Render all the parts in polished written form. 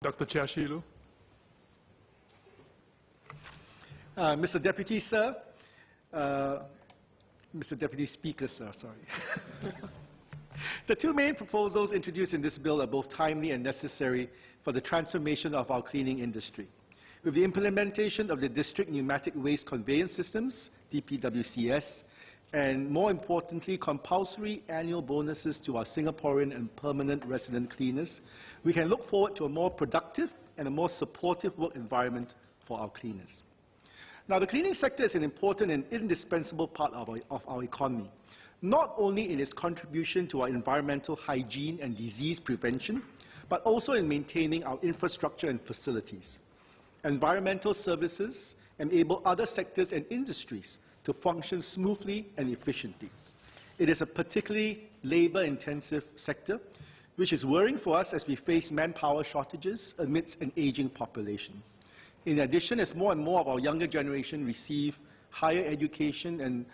Dr. Chia. Mr. Deputy, sir, Mr. Deputy Speaker, sir, sorry. The two main proposals introduced in this bill are both timely and necessary for the transformation of our cleaning industry. With the implementation of the District Pneumatic Waste Conveyance Systems, DPWCS, and more importantly, compulsory annual bonuses to our Singaporean and permanent resident cleaners, we can look forward to a more productive and a more supportive work environment for our cleaners. Now, the cleaning sector is an important and indispensable part of our economy, not only in its contribution to our environmental hygiene and disease prevention, but also in maintaining our infrastructure and facilities. Environmental services enable other sectors and industries to function smoothly and efficiently. It is a particularly labor-intensive sector, which is worrying for us as we face manpower shortages amidst an aging population. In addition, as more and more of our younger generation receive higher education and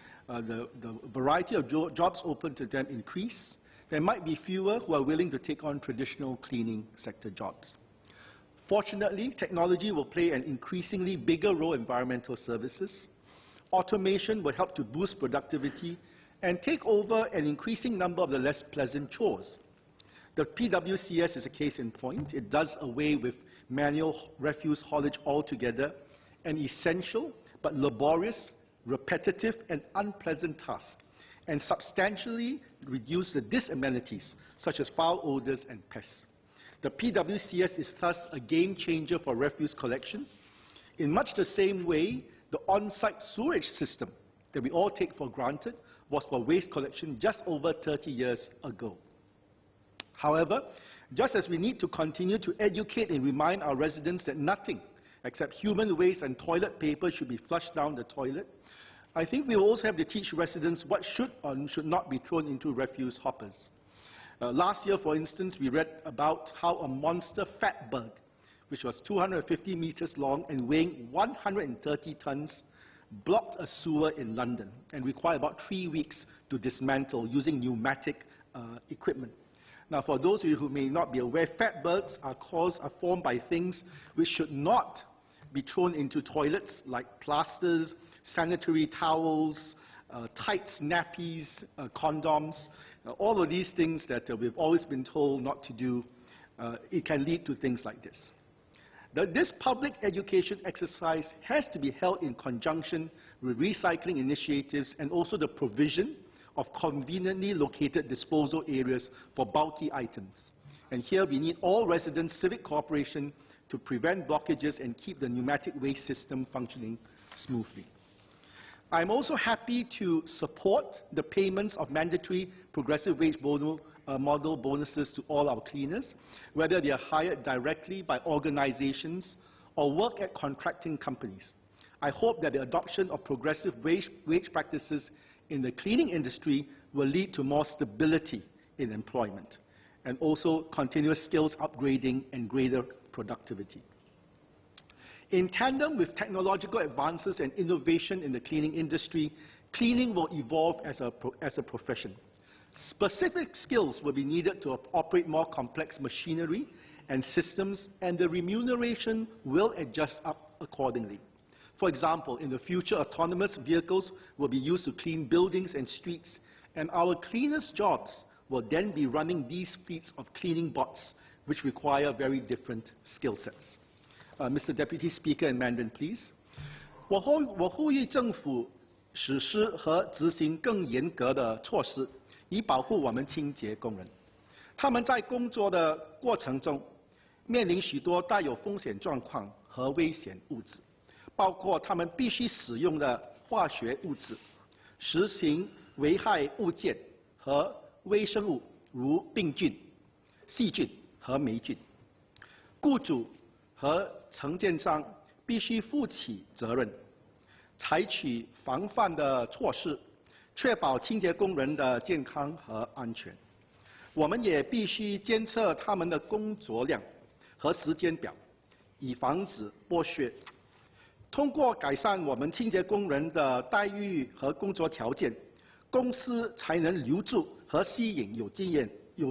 the variety of jobs open to them increase, there might be fewer who are willing to take on traditional cleaning sector jobs. Fortunately, technology will play an increasingly bigger role in environmental services. Automation will help to boost productivity and take over an increasing number of the less pleasant chores. The PWCS is a case in point. It does away with manual refuse haulage altogether, an essential but laborious, repetitive and unpleasant task, and substantially reduce the disamenities such as foul odors and pests. The PWCS is thus a game changer for refuse collection. In much the same way, the on-site sewerage system that we all take for granted was for waste collection just over 30 years ago. However, just as we need to continue to educate and remind our residents that nothing except human waste and toilet paper should be flushed down the toilet, I think we will also have to teach residents what should or should not be thrown into refuse hoppers. Last year, for instance, we read about how a monster fat bug, which was 250 meters long and weighing 130 tons, blocked a sewer in London and required about 3 weeks to dismantle using pneumatic equipment. Now, for those of you who may not be aware, fat bugs are formed by things which should not be thrown into toilets, like plasters, sanitary towels, tights, nappies, condoms. All of these things that we've always been told not to do, it can lead to things like this. This public education exercise has to be held in conjunction with recycling initiatives and also the provision of conveniently located disposal areas for bulky items. And here we need all residents' civic cooperation to prevent blockages and keep the pneumatic waste system functioning smoothly. I'm also happy to support the payments of mandatory progressive wage model bonuses to all our cleaners, whether they are hired directly by organizations or work at contracting companies. I hope that the adoption of progressive wage practices in the cleaning industry will lead to more stability in employment and also continuous skills upgrading and greater productivity. In tandem with technological advances and innovation in the cleaning industry, cleaning will evolve as a profession. Specific skills will be needed to operate more complex machinery and systems, and the remuneration will adjust up accordingly. For example, in the future, autonomous vehicles will be used to clean buildings and streets, and our cleaners' jobs will then be running these fleets of cleaning bots, which require very different skill sets. Mr. Deputy Speaker, in Mandarin, please. 我呼吁政府实施和执行更严格的措施，以保护我们清洁工人。他们在工作的过程中面临许多带有风险状况和危险物质，包括他们必须使用的化学物质、实行危害物件和微生物，如病菌、细菌和霉菌。雇主和承建商必须负起责任，采取防范的措施，确保清洁工人的健康和安全。我们也必须监测他们的工作量和时间表，以防止剥削。通过改善我们清洁工人的待遇和工作条件，公司才能留住和吸引有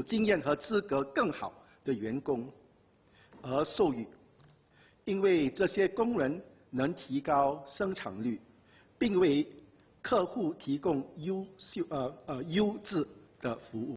经验和资格更好的员工。而授予，因为这些工人能提高生产率，并为客户提供优质的服务。